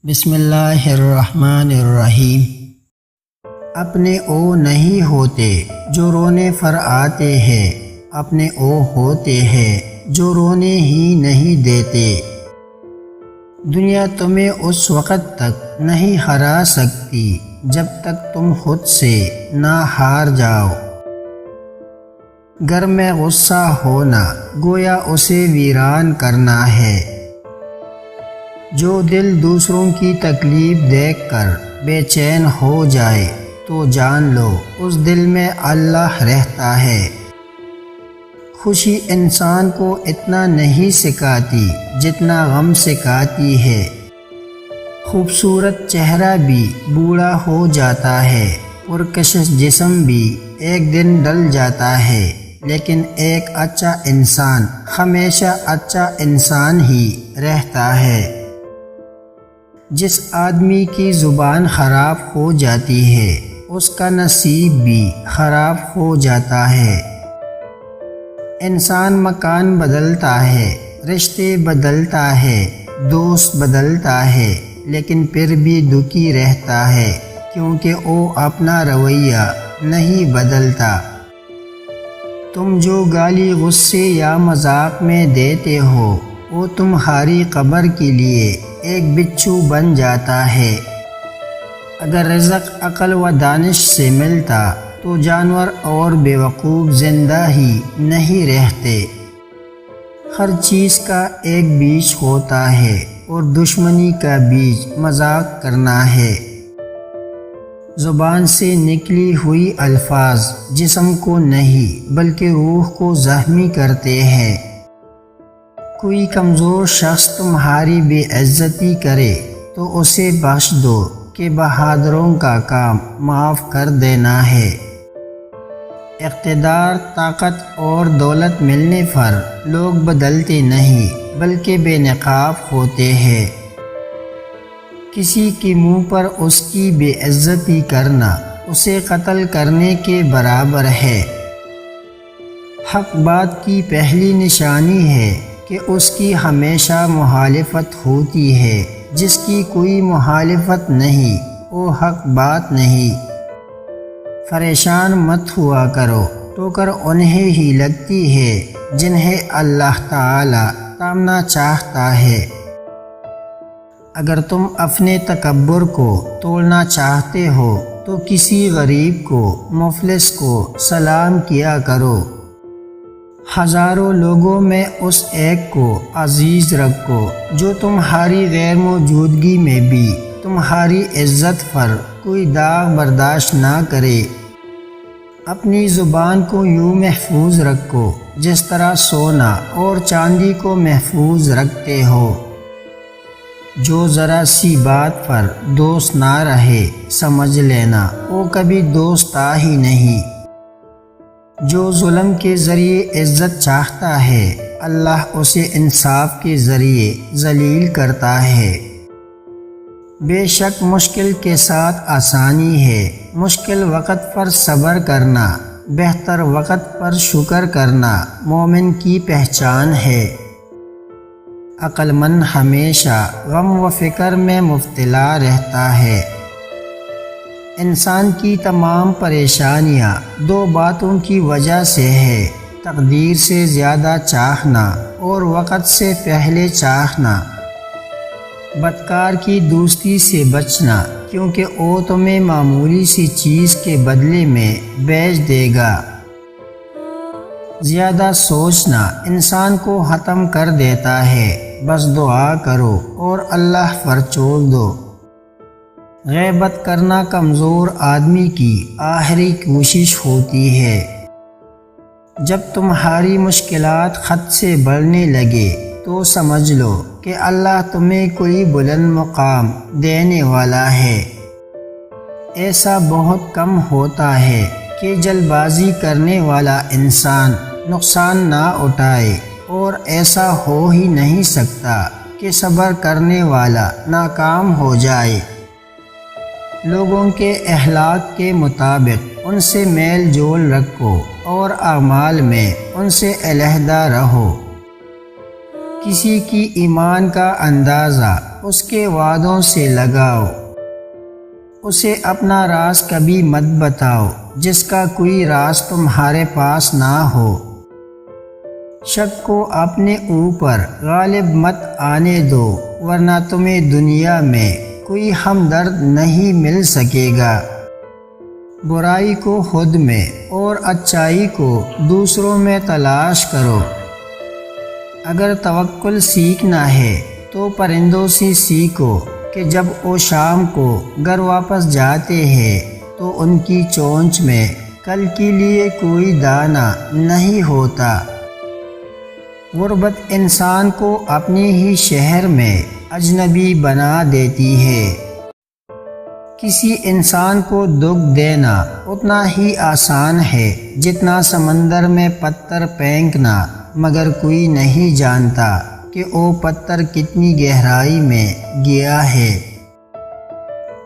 بسم اللہ الرحمن الرحیم۔ اپنے او نہیں ہوتے جو رونے پر آتے ہیں، اپنے او ہوتے ہیں جو رونے ہی نہیں دیتے۔ دنیا تمہیں اس وقت تک نہیں ہرا سکتی جب تک تم خود سے نہ ہار جاؤ۔ گھر میں غصہ ہونا گویا اسے ویران کرنا ہے۔ جو دل دوسروں کی تکلیف دیکھ کر بے چین ہو جائے تو جان لو اس دل میں اللہ رہتا ہے۔ خوشی انسان کو اتنا نہیں سکھاتی جتنا غم سکھاتی ہے۔ خوبصورت چہرہ بھی بوڑھا ہو جاتا ہے، پرکشش جسم بھی ایک دن ڈل جاتا ہے، لیکن ایک اچھا انسان ہمیشہ اچھا انسان ہی رہتا ہے۔ جس آدمی کی زبان خراب ہو جاتی ہے اس کا نصیب بھی خراب ہو جاتا ہے۔ انسان مکان بدلتا ہے، رشتے بدلتا ہے، دوست بدلتا ہے، لیکن پھر بھی دکھی رہتا ہے کیونکہ وہ اپنا رویہ نہیں بدلتا۔ تم جو گالی غصے یا مذاق میں دیتے ہو وہ تمہاری قبر کے لیے ایک بچھو بن جاتا ہے۔ اگر رزق عقل و دانش سے ملتا تو جانور اور بیوقوف زندہ ہی نہیں رہتے۔ ہر چیز کا ایک بیج ہوتا ہے اور دشمنی کا بیج مذاق کرنا ہے۔ زبان سے نکلی ہوئی الفاظ جسم کو نہیں بلکہ روح کو زخمی کرتے ہیں۔ کوئی کمزور شخص تمہاری بے عزتی کرے تو اسے بخش دو کہ بہادروں کا کام معاف کر دینا ہے۔ اقتدار، طاقت اور دولت ملنے پر لوگ بدلتے نہیں بلکہ بے نقاب ہوتے ہیں۔ کسی کے منہ پر اس کی بے عزتی کرنا اسے قتل کرنے کے برابر ہے۔ حق بات کی پہلی نشانی ہے کہ اس کی ہمیشہ مخالفت ہوتی ہے۔ جس کی کوئی مخالفت نہیں وہ حق بات نہیں۔ پریشان مت ہوا کرو، ٹھوکر انہیں ہی لگتی ہے جنہیں اللہ تعالی تھامنا چاہتا ہے۔ اگر تم اپنے تکبر کو توڑنا چاہتے ہو تو کسی غریب کو، مفلس کو سلام کیا کرو۔ ہزاروں لوگوں میں اس ایک کو عزیز رکھو جو تمہاری غیر موجودگی میں بھی تمہاری عزت پر کوئی داغ برداشت نہ کرے۔ اپنی زبان کو یوں محفوظ رکھو جس طرح سونا اور چاندی کو محفوظ رکھتے ہو۔ جو ذرا سی بات پر دوست نہ رہے سمجھ لینا وہ کبھی دوست تھا ہی نہیں۔ جو ظلم کے ذریعے عزت چاہتا ہے اللہ اسے انصاف کے ذریعے ذلیل کرتا ہے۔ بے شک مشکل کے ساتھ آسانی ہے، مشکل وقت پر صبر کرنا، بہتر وقت پر شکر کرنا مومن کی پہچان ہے۔ عقل مند ہمیشہ غم و فکر میں مبتلا رہتا ہے۔ انسان کی تمام پریشانیاں دو باتوں کی وجہ سے ہے، تقدیر سے زیادہ چاہنا اور وقت سے پہلے چاہنا۔ بدکار کی دوستی سے بچنا کیونکہ وہ تمہیں معمولی سی چیز کے بدلے میں بیچ دے گا۔ زیادہ سوچنا انسان کو ختم کر دیتا ہے، بس دعا کرو اور اللہ پر چھوڑ دو۔ غیبت کرنا کمزور آدمی کی آخری کوشش ہوتی ہے۔ جب تمہاری مشکلات حد سے بڑھنے لگے تو سمجھ لو کہ اللہ تمہیں کوئی بلند مقام دینے والا ہے۔ ایسا بہت کم ہوتا ہے کہ جلد بازی کرنے والا انسان نقصان نہ اٹھائے، اور ایسا ہو ہی نہیں سکتا کہ صبر کرنے والا ناکام ہو جائے۔ لوگوں کے اخلاق کے مطابق ان سے میل جول رکھو اور اعمال میں ان سے علیحدہ رہو۔ کسی کی ایمان کا اندازہ اس کے وعدوں سے لگاؤ۔ اسے اپنا راز کبھی مت بتاؤ جس کا کوئی راز تمہارے پاس نہ ہو۔ شک کو اپنے اوپر غالب مت آنے دو، ورنہ تمہیں دنیا میں کوئی ہمدرد نہیں مل سکے گا۔ برائی کو خود میں اور اچائی کو دوسروں میں تلاش کرو۔ اگر توکل سیکھنا ہے تو پرندوں سے سیکھو کہ جب وہ شام کو گھر واپس جاتے ہیں تو ان کی چونچ میں کل کے لیے کوئی دانہ نہیں ہوتا۔ غربت انسان کو اپنے ہی شہر میں اجنبی بنا دیتی ہے۔ کسی انسان کو دکھ دینا اتنا ہی آسان ہے جتنا سمندر میں پتھر پھینکنا، مگر کوئی نہیں جانتا کہ وہ پتھر کتنی گہرائی میں گیا ہے۔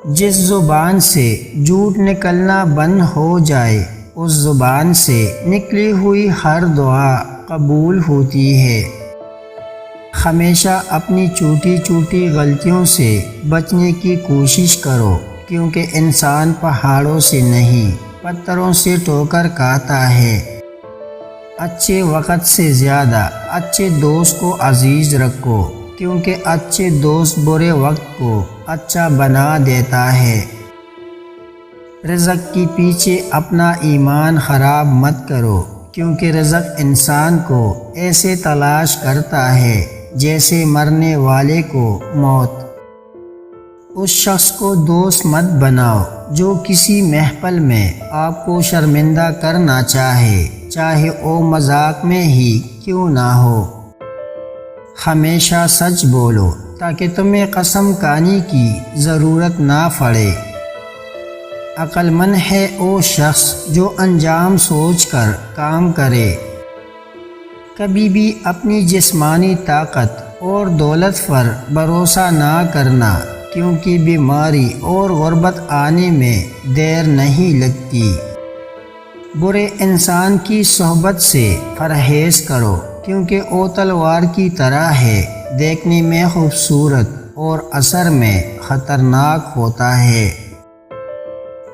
جس زبان سے جھوٹ نکلنا بند ہو جائے اس زبان سے نکلی ہوئی ہر دعا قبول ہوتی ہے۔ ہمیشہ اپنی چھوٹی چھوٹی غلطیوں سے بچنے کی کوشش کرو، کیونکہ انسان پہاڑوں سے نہیں پتھروں سے ٹھوکر کھاتا ہے۔ اچھے وقت سے زیادہ اچھے دوست کو عزیز رکھو، کیونکہ اچھے دوست برے وقت کو اچھا بنا دیتا ہے۔ رزق کے پیچھے اپنا ایمان خراب مت کرو، کیونکہ رزق انسان کو ایسے تلاش کرتا ہے جیسے مرنے والے کو موت۔ اس شخص کو دوست مت بناؤ جو کسی محفل میں آپ کو شرمندہ کرنا چاہے وہ مذاق میں ہی کیوں نہ ہو۔ ہمیشہ سچ بولو تاکہ تمہیں قسم کھانے کی ضرورت نہ پڑے۔ عقل مند ہے وہ شخص جو انجام سوچ کر کام کرے۔ کبھی بھی اپنی جسمانی طاقت اور دولت پر بھروسہ نہ کرنا، کیونکہ بیماری اور غربت آنے میں دیر نہیں لگتی۔ برے انسان کی صحبت سے پرہیز کرو، کیونکہ وہ تلوار کی طرح ہے، دیکھنے میں خوبصورت اور اثر میں خطرناک ہوتا ہے۔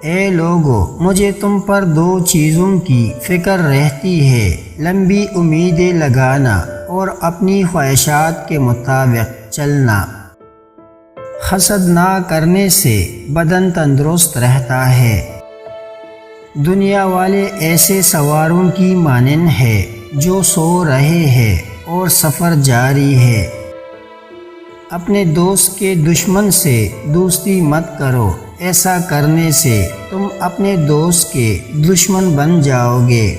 اے لوگو، مجھے تم پر دو چیزوں کی فکر رہتی ہے، لمبی امیدیں لگانا اور اپنی خواہشات کے مطابق چلنا۔ حسد نہ کرنے سے بدن تندرست رہتا ہے۔ دنیا والے ایسے سواروں کی مانند ہے جو سو رہے ہیں اور سفر جاری ہے۔ اپنے دوست کے دشمن سے دوستی مت کرو، ایسا کرنے سے تم اپنے دوست کے دشمن بن جاؤ گے۔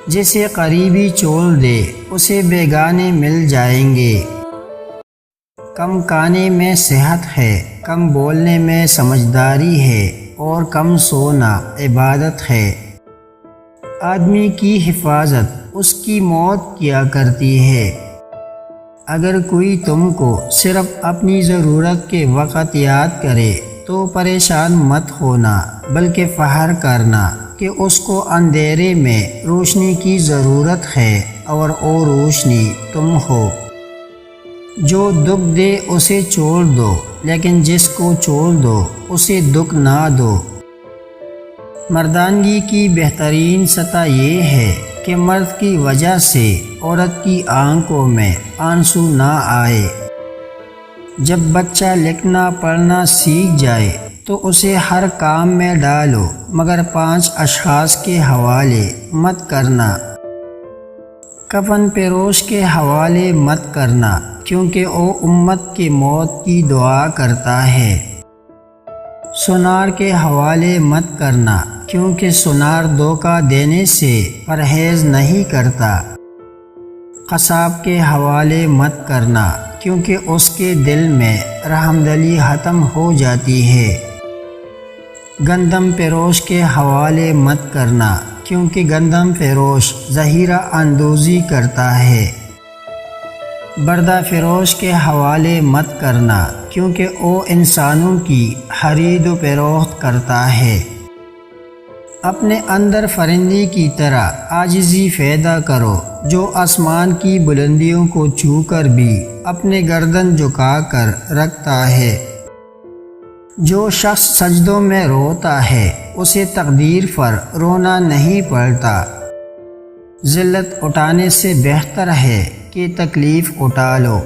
جسے قریبی چھوڑ دے اسے بیگانے مل جائیں گے۔ کم کھانے میں صحت ہے، کم بولنے میں سمجھداری ہے اور کم سونا عبادت ہے۔ آدمی کی حفاظت اس کی موت کیا کرتی ہے۔ اگر کوئی تم کو صرف اپنی ضرورت کے وقت یاد کرے تو پریشان مت ہونا، بلکہ فخر کرنا کہ اس کو اندھیرے میں روشنی کی ضرورت ہے اور وہ روشنی تم ہو۔ جو دکھ دے اسے چھوڑ دو، لیکن جس کو چھوڑ دو اسے دکھ نہ دو۔ مردانگی کی بہترین سطح یہ ہے کہ مرد کی وجہ سے عورت کی آنکھوں میں آنسو نہ آئے۔ جب بچہ لکھنا پڑھنا سیکھ جائے تو اسے ہر کام میں ڈالو، مگر 5 اشخاص کے حوالے مت کرنا۔ کفن پیروش کے حوالے مت کرنا، کیونکہ وہ امت کی موت کی دعا کرتا ہے۔ سونار کے حوالے مت کرنا، کیونکہ سونار دھوکہ دینے سے پرہیز نہیں کرتا۔ قصاب کے حوالے مت کرنا، کیونکہ اس کے دل میں رحمدلی ختم ہو جاتی ہے۔ گندم فروش کے حوالے مت کرنا، کیونکہ گندم فروش ذخیرہ اندوزی کرتا ہے۔ بردہ فروش کے حوالے مت کرنا، کیونکہ وہ انسانوں کی خرید و فروخت کرتا ہے۔ اپنے اندر فرندی کی طرح عاجزی پیدا کرو جو آسمان کی بلندیوں کو چھو کر بھی اپنے گردن جھکا کر رکھتا ہے۔ جو شخص سجدوں میں روتا ہے اسے تقدیر پر رونا نہیں پڑتا۔ ذلت اٹھانے سے بہتر ہے کہ تکلیف اٹھا لو۔